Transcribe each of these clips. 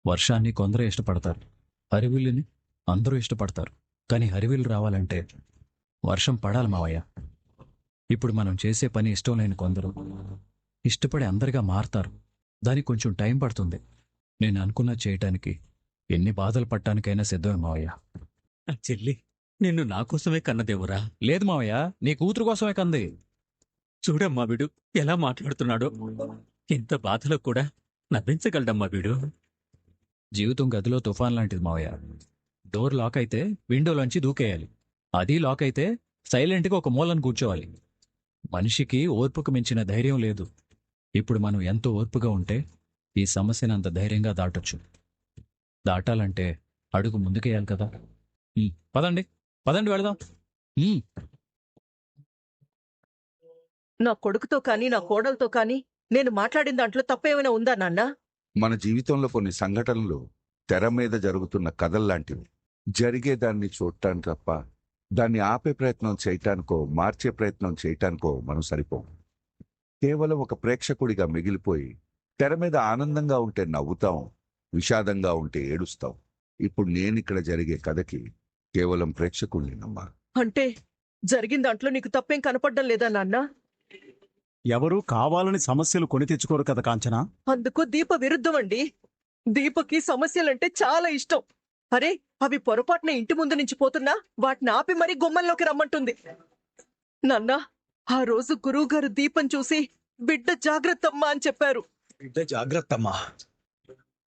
వర్షాన్ని కొందరు ఇష్టపడతారు, హరివిల్లుని అందరూ ఇష్టపడతారు. కానీ హరివిల్లు రావాలంటే వర్షం పడాలి మావయ్య. ఇప్పుడు మనం చేసే పని ఇష్టం లేని కొందరు ఇష్టపడి అందరిగా మారతారు. దానికి కొంచెం టైం పడుతుంది. నేను అనుకున్నది చేయటానికి ఎన్ని బాధలు పడటానికైనా సిద్ధమే మావయ్య. ఆ చెల్లి నిన్ను నా కోసమే కన్నదేవురా. లేదు మావయ్య, నీ కూతురు కోసమే కంది. చూడమ్మా వీడు ఎలా మాట్లాడుతున్నాడో. ఇంత బాధలో కూడా నవ్వించగలడమ్మా వీడు. జీవితం గదిలో తుఫాన్ లాంటిది మావయ్య. డోర్ లాక్ అయితే విండోలోంచి దూకేయాలి. అది లాక్ అయితే సైలెంట్గా ఒక మూలను కూర్చోవాలి. మనిషికి ఓర్పుకు మించిన ధైర్యం లేదు. ఇప్పుడు మనం ఎంతో ఓర్పుగా ఉంటే ఈ సమస్యను అంత ధైర్యంగా దాటొచ్చు. దాటాలంటే అడుగు ముందుకేయాలి కదా. పదండి పదండి వెళదాం. నా కొడుకుతో కానీ నా కోడలతో కానీ నేను మాట్లాడిన దాంట్లో తప్పేమైనా ఉందా నాన్న? మన జీవితంలో కొన్ని సంఘటనలు తెర మీద జరుగుతున్న కథల్లాంటివి. జరిగేదాన్ని చూడటానికి తప్ప దాన్ని ఆపే ప్రయత్నం చేయటానికో మార్చే ప్రయత్నం చేయటానికో మనం సరిపోం. కేవలం ఒక ప్రేక్షకుడిగా మిగిలిపోయి తెర మీద ఆనందంగా ఉంటే నవ్వుతాం, విషాదంగా ఉంటే ఏడుస్తాం. ఇప్పుడు నేనిక్కడ జరిగే కథకి కేవలం ప్రేక్షకుడినమ్మా. అంటే జరిగిన దాంట్లో నీకు తప్పేం కనపడ్డం లేదా నాన్న? ఎవరూ కావాలని సమస్యలు కొని తెచ్చుకోరు కదా కాంచనా. అందుకు దీప విరుద్ధం అండి. దీపకి సమస్యలంటే చాలా ఇష్టం. అరే, అవి పొరపాటున ఇంటి ముందు నుంచి పోతున్నా వాటిని ఆపి మరీ గుమ్మంలోకి రమ్మంటుంది. నాన్న, ఆ రోజు గురువుగారు దీపం చూసి బిడ్డ జాగ్రత్తమ్మా అని చెప్పారు. బిడ్డ జాగ్రత్తమ్మా.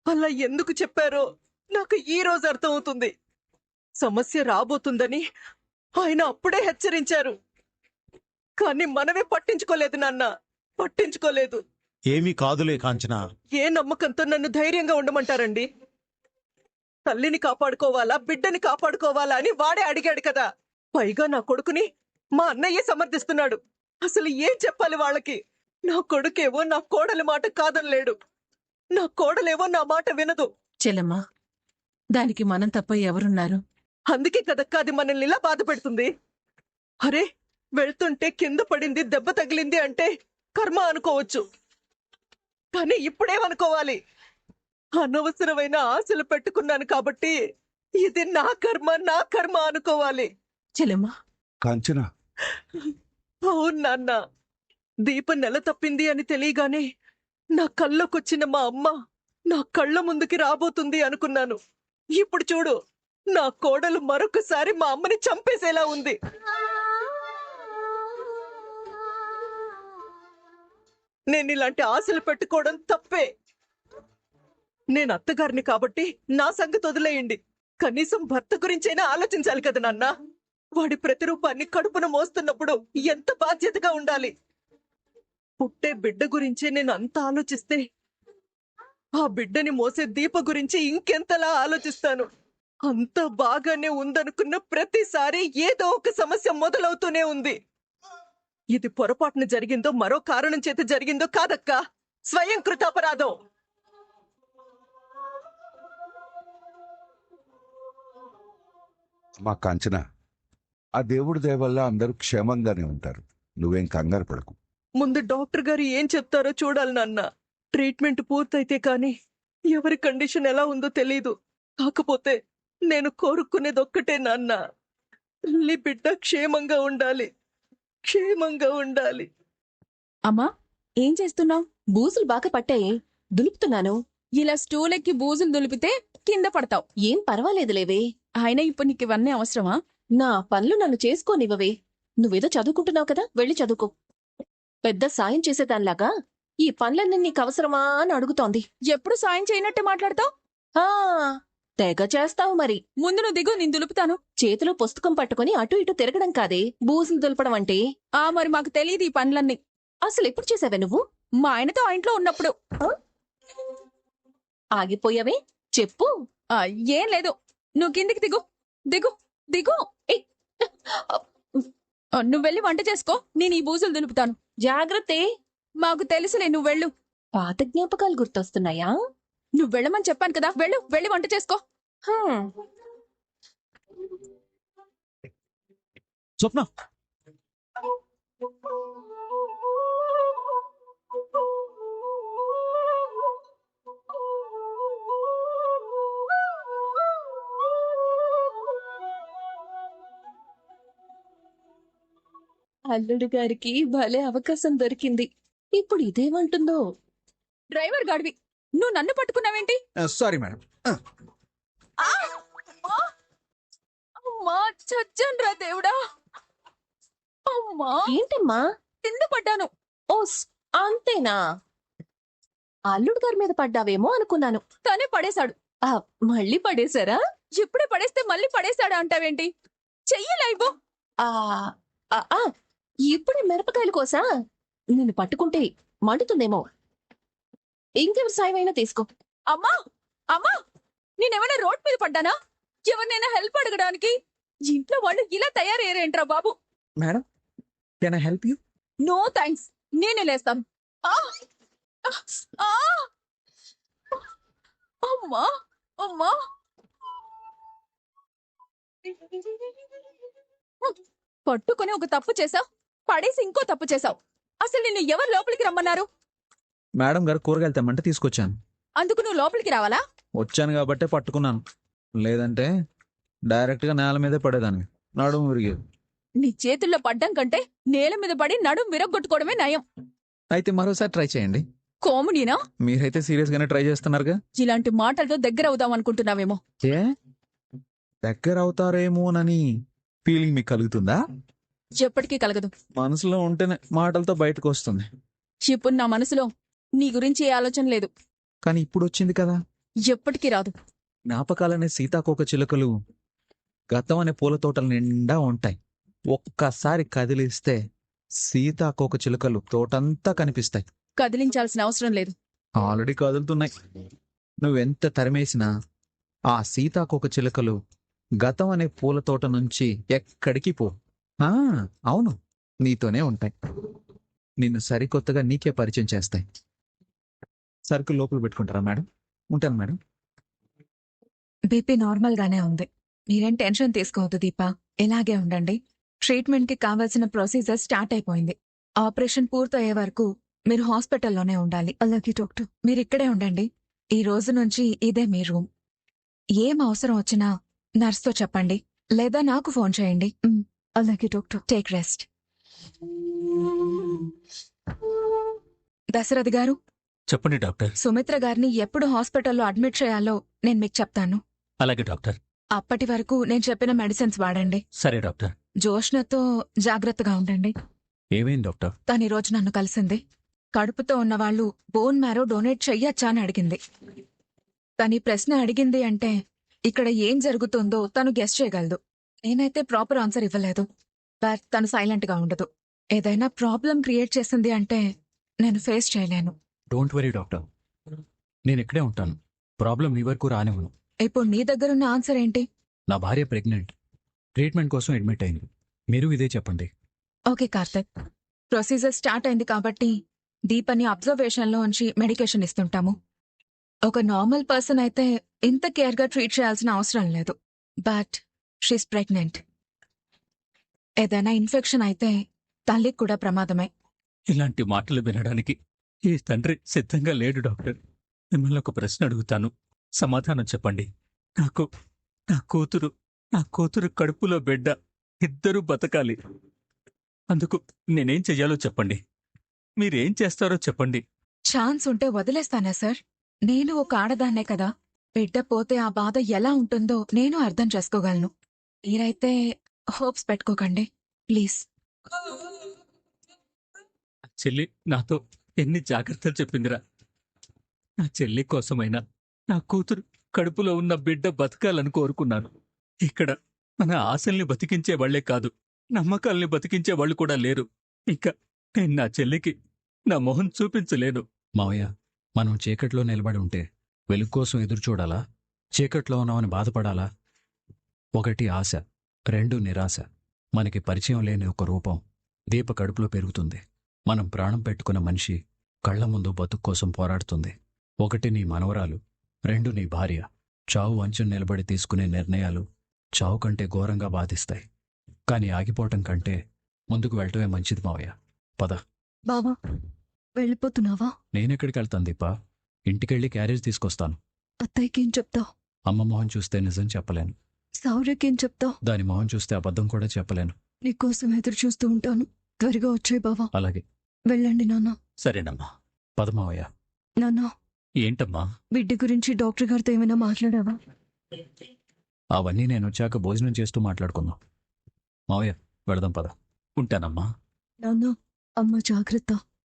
అలా ఎందుకు చెప్పారో నాకు ఈ రోజు అర్థమవుతుంది. సమస్య రాబోతుందని ఆయన అప్పుడే హెచ్చరించారు. కానీ మనమే పట్టించుకోలేదు నాన్న, పట్టించుకోలేదు. ఏమీ కాదులే కాంచనా. ఏ నమ్మకంతో నన్ను ధైర్యంగా ఉండమంటారండి? తల్లిని కాపాడుకోవాలా బిడ్డని కాపాడుకోవాలా అని వాడే అడిగాడు కదా. పైగా నా కొడుకుని మా అన్నయ్యే సమర్థిస్తున్నాడు. అసలు ఏం చెప్పాలి వాళ్ళకి? నా కొడుకేవో నా కోడలి మాట కాదనలేడు, నా కోడలేవో నా మాట వినదు. చెల్లమ్మా, దానికి మనం తప్ప ఎవరున్నారు? అందుకే కదక్కా అది మనల్ని ఇలా బాధ పెడుతుంది. అరే, వెళ్తుంటే కింద పడింది, దెబ్బ తగిలింది అంటే కర్మ అనుకోవచ్చు. కానీ ఇప్పుడేమనుకోవాలి? అనవసరమైన ఆశలు పెట్టుకున్నాను కాబట్టి ఇది నా కర్మ అనుకోవాలి. చెల్లమ్మా, కాంచనా, అవును నాన్న, దీపం నెల తప్పింది అని తెలియగానే నా కళ్ళకొచ్చిన మా అమ్మ నా కళ్ళ ముందుకి రాబోతుంది అనుకున్నాను. ఇప్పుడు చూడు, నా కోడలు మరొకసారి మా అమ్మని చంపేసేలా ఉంది. నేను ఇలాంటి ఆశలు పెట్టుకోవడం తప్పే. నేను అత్తగారిని కాబట్టి నా సంగతి వదిలేయండి. కనీసం భర్త గురించైనా ఆలోచించాలి కదా నాన్న. వాడి ప్రతిరూపాన్ని కడుపున మోస్తున్నప్పుడు ఎంత బాధ్యతగా ఉండాలి. పుట్టే బిడ్డ గురించే నేను అంత ఆలోచిస్తే ఆ బిడ్డని మోసే దీప గురించి ఇంకెంతలా ఆలోచిస్తాను. అంత బాగానే ఉందనుకున్న ప్రతిసారి ఏదో ఒక సమస్య మొదలవుతూనే ఉంది. ఇది పొరపాటున జరిగిందో మరో కారణం చేత జరిగిందో కాదక్కా, స్వయం కృతాపరాధం. మా కాంచనా, ఆ దేవుడి దయ వల్ల అందరూ క్షేమంగానే ఉంటారు. నువ్వేం కంగారు పడకు. ముందు డాక్టర్ గారు ఏం చెప్తారో చూడాలి నాన్న. ట్రీట్మెంట్ పూర్తయితే కానీ ఎవరి కండిషన్ ఎలా ఉందో తెలీదు. కాకపోతే నేను కోరుకునేది ఒక్కటే నాన్న, తల్లి బిడ్డ క్షేమంగా ఉండాలి, క్షేమంగా ఉండాలి. అమ్మా, ఏం చేస్తున్నావు? బూజులు బాగా పట్టాయి, దులుపుతున్నాను. ఇలా స్టూల్ ఎక్కి బూజులు దులిపితే కింద పడతావు. ఏం పర్వాలేదులేవే. అయినా ఇప్పుడు నీకు ఇవన్నీ అవసరమా? నా పనులు నన్ను చేసుకోనివ్వవే. నువ్వేదో చదువుకుంటున్నావు కదా, వెళ్ళి చదువుకో. పెద్ద సాయం చేసేదానిలాగా ఈ పనులన్నీ నీకు అవసరమా అని అడుగుతోంది. ఎప్పుడు సాయం చేయనట్టే మాట్లాడతావు? తెగ చేస్తావు మరి. ముందు నువ్వు దిగు, నేను దులుపుతాను. చేతిలో పుస్తకం పట్టుకుని అటు ఇటు తిరగడం కాదే బూజులు దులపడం అంటే. మరి మాకు తెలియదు ఈ పనులన్నీ. అసలు ఎప్పుడు చేసావే నువ్వు? మా ఆయనతో ఆ ఇంట్లో ఉన్నప్పుడు. ఆగిపోయావే, చెప్పు. ఏం లేదు, నువ్వు కిందికి దిగు, దిగు దిగు. నువ్వెళ్ళి వంట చేసుకో, నేను ఈ బూజులు దులుపుతాను. జాగ్రత్తే. మాకు తెలుసులే, నువ్వు వెళ్ళు. పాత జ్ఞాపకాలు గుర్తొస్తున్నాయా? నువ్వు వెళ్ళమని చెప్పాను కదా, వెళ్ళు, వెళ్ళి వంట చేసుకో. స్వప్న, అల్లుడు గారికి భలే అవకాశం దొరికింది. ఇప్పుడు ఇదేమంటుందో. డ్రైవర్ గాడివి, నువ్వు నన్ను పట్టుకున్నావేంటి? Sorry madam. ఆ! అమ్మా! అమ్మా, చచ్చానురా దేవుడా. అమ్మా, ఏంటమ్మా? కింద పడ్డాను. ఓస్, అంతేనా? అల్లుడు గారి మీద పడ్డావేమో అనుకున్నాను. తనే పడేశాడు. మళ్ళీ పడేశారా? ఇప్పుడే పడేస్తే మళ్ళీ పడేశాడా అంటావేంటి? చెయ్యలేవు. ఇప్పుడే మిరపకాయలు కోసా? నిన్ను పట్టుకుంటే మండుతుందేమో. ఇంకెవరి సాయమైనా తీసుకో. అమ్మా, అమ్మా, నేనేమైనా రోడ్ మీద పడ్డానా? ఎవరినైనా హెల్ప్ అడగడానికి? ఇంట్లో వాళ్ళు ఇలా తయారయ్యారేంట్రా బాబు? Madam, can I help you? No thanks, నేనే లేస్తాను. అమ్మా, అమ్మా. పట్టుకొని ఒక తప్పు చేసావు, పడేసి ఇంకో తప్పు చేసావు. అసలు నిన్ను ఎవరు లోపలికి రమ్మన్నారు? మేడం గారు కూరగాయలు తెమ్మంటే తీసుకొచ్చాను. అందుకు నువ్వు లోపలికి రావాలా? వచ్చాను కాబట్టే పట్టుకున్నాను, లేదంటే డైరెక్ట్గా నేల మీదే పడేదాన్ని. నడుము విరిగేది. నీ చేతుల్లో పడ్డం కంటే నేల మీద పడి నడుం విరగ్గొట్టుకోవడమే నయం. అయితే మరోసారి ట్రై చేయండి. కోమునీనా? మీరైతే సీరియస్ గానే ట్రై చేస్తున్నారుగా. ఇలాంటి మాటలతో దగ్గర అవుదాం అనుకుంటున్నావేమో. ఏ దగ్గర అవుతారేమోనని ఫీలింగ్ మీకు కలుగుతుందా? ఎప్పటికీ కలగదు. మనసులో ఉంటేనే మాటలతో బయటకు వస్తుంది. ఇప్పుడు నా మనసులో నీ గురించి ఏ ఆలోచన లేదు. కానీ ఇప్పుడు వచ్చింది కదా. ఎప్పటికీ రాదు. జ్ఞాపకాలనే సీతాకోక చిలుకలు గతం అనే పూల తోటల నిండా ఉంటాయి. ఒక్కసారి కదిలిస్తే సీతాకోక చిలుకలు తోటంతా కనిపిస్తాయి. కదిలించాల్సిన అవసరం లేదు. ఆల్రెడీ కదులుతున్నాయి. నువ్వెంత తరిమేసినా ఆ సీతాకోక చిలుకలు గతం అనే పూల తోట నుంచి ఎక్కడికి పో. అవును, నీతోనే ఉంటాయి. నిన్ను సరికొత్తగా నీకే పరిచయం చేస్తాయి. సరుకులు లోపల పెట్టుకుంటారా మేడం? ఉంటాను మేడం. బీపీ నార్మల్ గానే ఉంది. మీరేం టెన్షన్ తీసుకోవద్దు దీపా. ఇలాగే ఉండండి. ట్రీట్మెంట్ కి కావాల్సిన ప్రొసీజర్ స్టార్ట్ అయిపోయింది. ఆపరేషన్ పూర్తయ్యే వరకు మీరు హాస్పిటల్లోనే ఉండాలి. అలాగే డాక్టర్. మీరు ఇక్కడే ఉండండి. ఈ రోజు నుంచి ఇదే మీ రూమ్. ఏం అవసరం వచ్చినా నర్స్తో చెప్పండి, లేదా నాకు ఫోన్ చేయండి. అలాగే డాక్టర్. Take rest. దశరథ్ గారు, చెప్పండి డాక్టర్. సుమిత్ర గారిని ఎప్పుడు హాస్పిటల్లో అడ్మిట్ చేయాలో నేను మీకు చెప్తాను. అలాగే డాక్టర్. అప్పటి వరకు నేను చెప్పిన మెడిసిన్స్ వాడండి. సరే డాక్టర్. జోష్నతో జాగ్రత్తగా ఉండండి. ఏమైంది డాక్టర్? తను ఈ రోజు నన్ను కలిసింది. కడుపుతో ఉన్నవాళ్లు బోన్ మ్యారో డొనేట్ చెయ్యొచ్చా అని అడిగింది. తను ఈ ప్రశ్న అడిగింది అంటే ఇక్కడ ఏం జరుగుతుందో తను గెస్ చేయగలదు. నేనైతే ప్రాపర్ ఆన్సర్ ఇవ్వలేదు. బట్ తను సైలెంట్ గా ఉండదు. ఏదైనా ప్రాబ్లం క్రియేట్ చేసింది అంటే నేను ఫేస్ చేయలేను. డోంట్ వరీ డాక్టర్, నేను ఇక్కడే ఉంటాను. ప్రాబ్లం మీ వరకు రానివ్వను. ఇప్పుడు నీ దగ్గరున్న ఆన్సర్ ఏంటి? నా భార్య ప్రెగ్నెంట్, ట్రీట్మెంట్ కోసం అడ్మిట్ అయింది. మీరు ఇదే చెప్పండి. ఓకే కార్తిక్, ప్రొసీజర్ స్టార్ట్ అయింది కాబట్టి దీపని అబ్జర్వేషన్లో ఉంచి మెడికేషన్ ఇస్తుంటాము. ఒక నార్మల్ పర్సన్ అయితే ఇంత కేర్గా ట్రీట్ చేయాల్సిన అవసరం లేదు. But she's pregnant. ఏదైనా ఇన్ఫెక్షన్ అయితే తల్లికి కూడా ప్రమాదమే. ఇలాంటి మాటలు వినడానికి ఈ తండ్రి సిద్ధంగా లేడు డాక్టర్. మిమ్మల్ని ఒక ప్రశ్న అడుగుతాను, సమాధానం చెప్పండి. నా కూతురు కడుపులో బిడ్డ ఇద్దరూ బతకాలి. అందుకు నేనేం చెయ్యాలో చెప్పండి. మీరేం చేస్తారో చెప్పండి. ఛాన్స్ ఉంటే వదిలేస్తానా సార్? నేను ఒక ఆడదాన్నే కదా. బిడ్డ పోతే ఆ బాధ ఎలా ఉంటుందో నేను అర్థం చేసుకోగలను. మీరైతే హోప్స్ పెట్టుకోకండి ప్లీజ్. చెల్లి నాతో ఎన్ని జాగ్రత్తలు చెప్పిందిరా. నా చెల్లి కోసమైనా నా కూతురు కడుపులో ఉన్న బిడ్డ బతకాలని కోరుకున్నాను. ఇక్కడ మన ఆశల్ని బతికించే వాళ్లే కాదు, నమ్మకాల్ని బతికించే వాళ్ళు కూడా లేరు. ఇంకా నేను నా చెల్లికి నా మొహం చూపించలేను. మావయ్య, మనం చీకట్లో నిలబడి ఉంటే వెలుగు కోసం ఎదురు చూడాలా, చీకట్లో ఉన్నామని బాధపడాలా? ఒకటి ఆశ, రెండు నిరాశ. మనకి పరిచయం లేని ఒక రూపం దీప కడుపులో పెరుగుతుంది. మనం ప్రాణం పెట్టుకున్న మనిషి కళ్ల ముందు బతుకు కోసం పోరాడుతుంది. ఒకటి నీ మనవరాలు, రెండు నీ భార్య. చావు అంచున నిలబడి తీసుకునే నిర్ణయాలు చావు కంటే ఘోరంగా బాధిస్తాయి. కాని ఆగిపోవటం కంటే ముందుకు వెళ్ళటమే మంచిది మావయ్య. పద. బావా, వెళ్ళిపోతున్నావా? నేనెక్కడికి వెళ్తాను దీపా? ఇంటికెళ్ళి క్యారేజ్ తీసుకొస్తాను. అత్తయ్యకేం చెప్తావు? అమ్మ మొహం చూస్తే నిజం చెప్పలేను. సౌర్యకేం చెప్తావు? దాని మొహం చూస్తే అబద్ధం కూడా చెప్పలేను. నీకోసం ఎదురు చూస్తూ ఉంటాను. త్వరగా వచ్చే బావా. అలాగే. వెళ్ళండి నాన్న. సరేనమ్మా. పద మావయ్య. నాన్న, ఏంటమ్మా? బిడ్డ గురించి డాక్టర్ గారితో ఏమైనా మాట్లాడావా? అవన్నీ నేను వచ్చాక భోజనం చేస్తూ మాట్లాడుకుందాం. మావయ్య వెళదాం పద. ఉంటానమ్మా. నాన్న, అమ్మ జాగ్రత్త.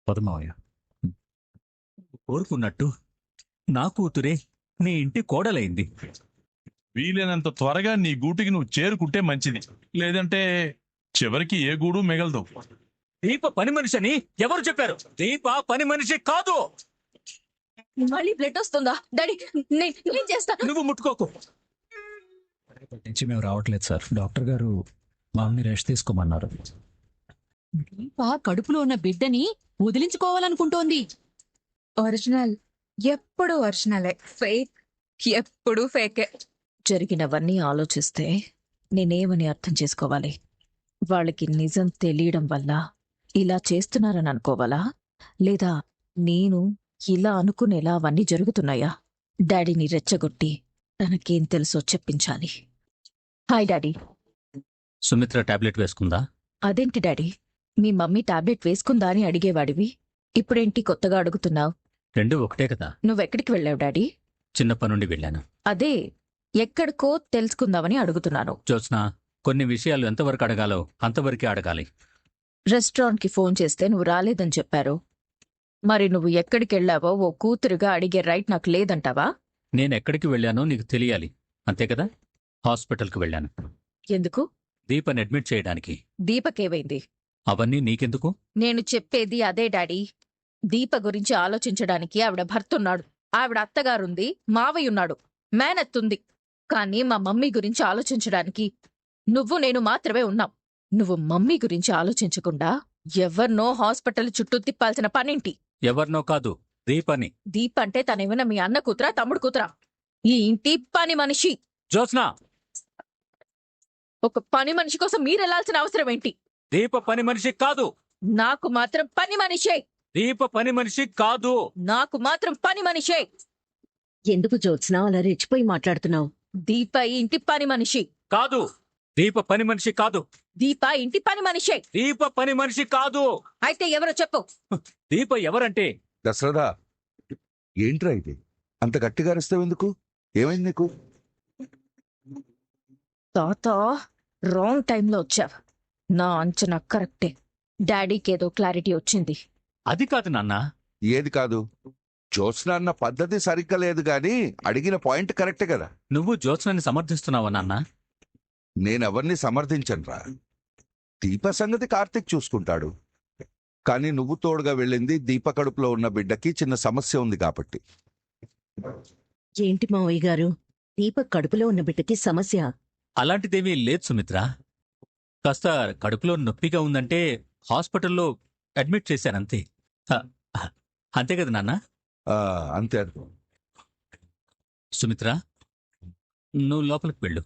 పద మావయ్య. కోరుకున్నట్టు నా కూతురే నీ ఇంటి కోడలైంది. వీలైనంత త్వరగా నీ గూటికి నువ్వు చేరుకుంటే మంచిది. లేదంటే చివరికి ఏ గూడు మిగలదు. దీప పని మనిషి అని ఎవరు చెప్పారు? దీప పని మనిషి కాదు. మళ్ళీ బ్లడ్ వస్తుందా డాడీ? నేను చేస్తాను. నువ్వు ముట్టుకోకు. రేపటి నుంచి మేము రావట్లేదు సార్. డాక్టర్ గారు మామని రెస్ట్ తీసుకోమన్నారు. కడుపులో ఉన్న బిడ్డని వదిలించుకోవాలనుకుంటోంది. ఒరిజినల్ ఎప్పుడు ఒరిజినలే, ఫేక్ ఎప్పుడు ఫేకే. జరిగినవన్నీ ఆలోచిస్తే నేనేమని అర్థం చేసుకోవాలి? వాళ్ళకి నిజం తెలియడం వల్ల ఇలా చేస్తున్నారని అనుకోవాలా, లేదా నేను ఇలా అనుకునేలా అవన్నీ జరుగుతున్నాయా? డాడీని రెచ్చగొట్టి తనకేం తెలుసో చెప్పించాలి. Hi daddy. సుమిత్ర టాబ్లెట్ వేసుకుందా? అదేంటి డాడీ, మీ మమ్మీ టాబ్లెట్ వేసుకుందా అని అడిగేవాడివి, ఇప్పుడేంటి కొత్తగా అడుగుతున్నావు? రెండు ఒకటే కదా. నువ్వెక్కడికి వెళ్ళావు డాడీ? చిన్న పనుండి వెళ్ళాను. అదే ఎక్కడికో తెలుసుకుందామని అడుగుతున్నాను. జ్యోత్స్న, కొన్ని విషయాలు ఎంతవరకు అడగాలో అంతవరకే అడగాలి. రెస్టారెంట్కి ఫోన్ చేస్తే నువ్వు రాలేదని చెప్పారు. మరి నువ్వు ఎక్కడికెళ్ళావో ఓ కూతురుగా అడిగే రైట్ నాకు లేదంటావా? నేనెక్కడికి వెళ్ళానో నీకు తెలియాలి, అంతే కదా? హాస్పిటల్కి వెళ్ళాను. ఎందుకు? దీపని అడ్మిట్ చేయడానికి. దీపకేవైంది? అవన్నీ నీకెందుకు? నేను చెప్పేది అదే డాడీ. దీప గురించి ఆలోచించడానికి ఆవిడ భర్తున్నాడు, ఆవిడ అత్తగారుంది, మావయ్యున్నాడు, మేనత్తుంది. కానీ మా మమ్మీ గురించి ఆలోచించడానికి నువ్వు నేను మాత్రమే ఉన్నాం. నువ్వు మమ్మీ గురించి ఆలోచించకుండా ఎవర్నో హాస్పిటల్ చుట్టూ తిప్పాల్సిన పనేంటి? ఎవరినో కాదు, దీపని. దీప అంటే తనేమైనా మీ అన్న కూతురా, తమ్ముడు కూతురా? ఈ ఇంటి పని మనిషి. జ్యోత్స్న, ఒక పని మనిషి కోసం మీరెళ్లాల్సిన అవసరం ఏంటి? దీప పని మనిషి కాదు. నాకు మాత్రం పని మనిషే. దీప పని మనిషి కాదు. నాకు మాత్రం పని మనిషే. ఎందుకు జ్యోత్స్న అలా రెచ్చిపోయి మాట్లాడుతున్నావు? దీప ఈ ఇంటి పని మనిషి కాదు. దీప పని మనిషి కాదు. దీప ఇంటి పని మనిషే. దీప పని మనిషి కాదు. అయితే ఎవరో చెప్పు. దీప ఎవరంటే? దశరథ, ఏంట్రా ఇది? అంత గట్టిగా అరుస్తావు ఎందుకు? ఏమైంది నీకు? తాత, రాంగ్ టైంలో వచ్చావు. నా అంచనా కరెక్టే. డాడీకేదో క్లారిటీ వచ్చింది. అది కాదు నాన్న. ఏది కాదు? జ్యోత్స్న అన్న పద్ధతి సరిగ్గా లేదు గాని అడిగిన పాయింట్ కరెక్టే కదా. నువ్వు జ్యోత్స్నని సమర్థిస్తున్నావా నాన్న? నేనెవర్ని సమర్థించనురా. దీప సంగతి కార్తీక్ చూసుకుంటాడు. కానీ నువ్వు తోడుగా వెళ్ళింది దీప కడుపులో ఉన్న బిడ్డకి చిన్న సమస్య ఉంది కాబట్టి. ఏంటి మావయ్య గారు, దీపక్ కడుపులో ఉన్న బిడ్డకి సమస్య? అలాంటిదేమీ లేదు సుమిత్ర. కాస్త కడుపులో నొప్పిగా ఉందంటే హాస్పిటల్లో అడ్మిట్ చేశానంతే. అంతే కదా నాన్న? అంతే. సుమిత్ర, నువ్వు లోపలికి వెళ్ళు.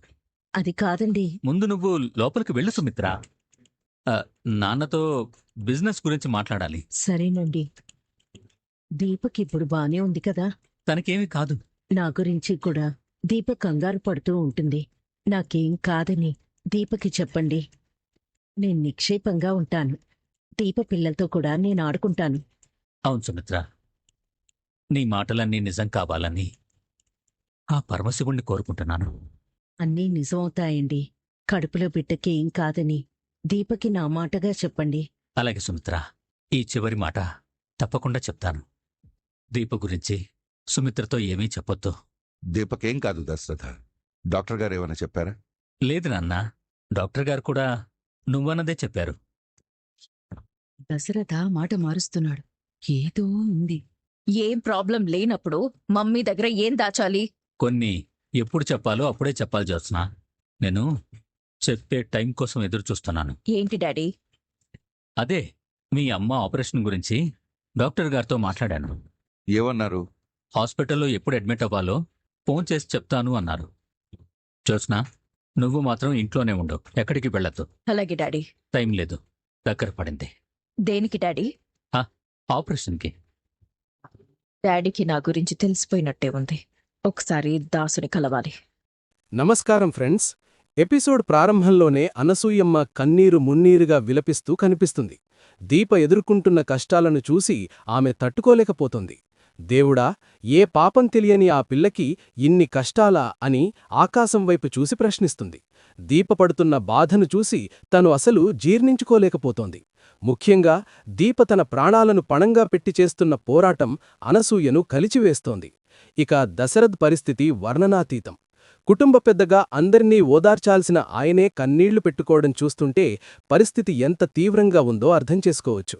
అది కాదండి. ముందు నువ్వు లోపలికి వెళ్ళు సుమిత్ర. నాన్నతో బిజినెస్ గురించి మాట్లాడాలి. సరేనండి. దీపక్ ఇప్పుడు బానే ఉంది కదా? తనకేమీ కాదు. నా గురించి కూడా దీపక్ కంగారు పడుతూ ఉంటుంది. నాకేం కాదని దీపకి చెప్పండి. నేను నిక్షేపంగా ఉంటాను. దీప పిల్లలతో కూడా నేను ఆడుకుంటాను. అవును సుమిత్ర, నీ మాటలన్నీ నిజం కావాలని ఆ పరమశివుణ్ణి కోరుకుంటున్నాను. అన్నీ నిజమవుతాయండి. కడుపులో బిడ్డకి ఏం కాదని దీపకి నా మాటగా చెప్పండి. అలాగే సుమిత్ర, ఈ చివరి మాట తప్పకుండా చెప్తాను. దీప గురించి సుమిత్రతో ఏమీ చెప్పొద్దు. దీపకేం కాదు దశరథ. డాక్టర్ గారు ఏమైనా చెప్పారా? లేదు నాన్న, డాక్టర్ గారు కూడా నువ్వన్నదే చెప్పారు. దశరథ మాట మారుస్తున్నాడు. ఏదో ఉంది. ఏం ప్రాబ్లం లేనప్పుడు మమ్మీ దగ్గర ఏం దాచాలి? కొన్ని ఎప్పుడు చెప్పాలో అప్పుడే చెప్పాలి జ్యోత్స్న. నేను చెప్పే టైం కోసం ఎదురు చూస్తున్నాను. ఏంటి డాడీ? అదే, మీ అమ్మ ఆపరేషన్ గురించి డాక్టర్ గారితో మాట్లాడాను. ఏమన్నారు? హాస్పిటల్లో ఎప్పుడు అడ్మిట్ అవ్వాలో ఫోన్ చేసి చెప్తాను అన్నారు. జ్యోత్స్న, నువ్వు మాత్రం ఇంట్లోనే ఉండు, ఎక్కడికి వెళ్ళొద్దు. అలాగే డాడీ. టైం లేదు, దగ్గర పడింది. దేనికి డాడీ? ఆపరేషన్కి. డాడీకి నా గురించి తెలిసిపోయినట్టే ఉంది. ఒకసారి దాసుని కలవాలి. నమస్కారం ఫ్రెండ్స్. ఎపిసోడ్ ప్రారంభంలోనే అనసూయమ్మ కన్నీరు మున్నీరుగా విలపిస్తూ కనిపిస్తుంది. దీప ఎదుర్కొంటున్న కష్టాలను చూసి ఆమె తట్టుకోలేకపోతోంది. దేవుడా, ఏ పాపం తెలియని ఆ పిల్లకి ఇన్ని కష్టాలా అని ఆకాశం వైపు చూసి ప్రశ్నిస్తుంది. దీప పడుతున్న బాధను చూసి తను అసలు జీర్ణించుకోలేకపోతోంది. ముఖ్యంగా దీప తన ప్రాణాలను పణంగా పెట్టి చేస్తున్న పోరాటం అనసూయను కలిచివేస్తోంది. ఇక దశరథ్ పరిస్థితి వర్ణనాతీతం. కుటుంబ పెద్దగా అందరినీ ఓదార్చాల్సిన ఆయనే కన్నీళ్లు పెట్టుకోవడం చూస్తుంటే పరిస్థితి ఎంత తీవ్రంగా ఉందో అర్థం చేసుకోవచ్చు.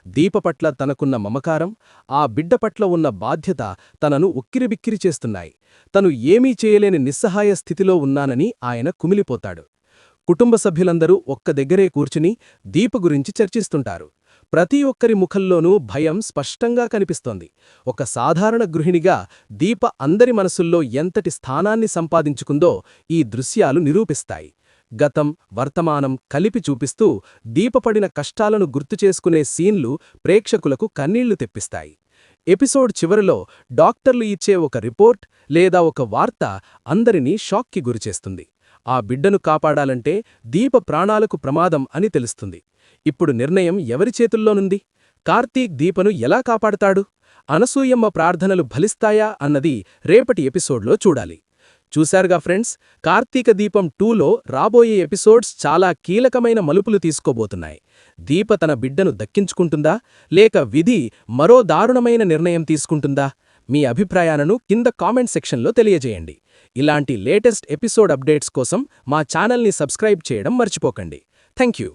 దీప పట్ల తనకున్న మమకారం, ఆ బిడ్డ పట్ల ఉన్న బాధ్యత తనను ఉక్కిరిబిక్కిరి చేస్తున్నాయి. తను ఏమీ చేయలేని నిస్సహాయ స్థితిలో ఉన్నానని ఆయన కుమిలిపోతాడు. కుటుంబ సభ్యులందరూ ఒక్క దగ్గరే కూర్చుని దీప గురించి చర్చిస్తుంటారు. ప్రతి ఒక్కరి ముఖంలోనూ భయం స్పష్టంగా కనిపిస్తోంది. ఒక సాధారణ గృహిణిగా దీప అందరి మనసుల్లో ఎంతటి స్థానాన్ని సంపాదించుకుందో ఈ దృశ్యాలు నిరూపిస్తాయి. గతం, వర్తమానం కలిపి చూపిస్తూ దీపపడిన కష్టాలను గుర్తుచేసుకునే సీన్లు ప్రేక్షకులకు కన్నీళ్లు తెప్పిస్తాయి. ఎపిసోడ్ చివరిలో డాక్టర్లు ఇచ్చే ఒక రిపోర్ట్ లేదా ఒక వార్త అందరినీ షాక్కి గురిచేస్తుంది. ఆ బిడ్డను కాపాడాలంటే దీప ప్రాణాలకు ప్రమాదం అని తెలుస్తుంది. ఇప్పుడు నిర్ణయం ఎవరి చేతుల్లోనుంది? కార్తీక్ దీపను ఎలా కాపాడతాడు? అనసూయమ్మ ప్రార్థనలు ఫలిస్తాయా అన్నది రేపటి ఎపిసోడ్లో చూడాలి. చూశారుగా ఫ్రెండ్స్, కార్తీక దీపం 2లో రాబోయే ఎపిసోడ్స్ చాలా కీలకమైన మలుపులు తీసుకోబోతున్నాయి. దీప తన బిడ్డను దక్కించుకుంటుందా, లేక విధి మరో దారుణమైన నిర్ణయం తీసుకుంటుందా? మీ అభిప్రాయాలను కింద కామెంట్ సెక్షన్లో తెలియజేయండి. ఇలాంటి లేటెస్ట్ ఎపిసోడ్ అప్డేట్స్ కోసం మా ఛానల్ని సబ్స్క్రైబ్ చేయడం మర్చిపోకండి. థాంక్యూ.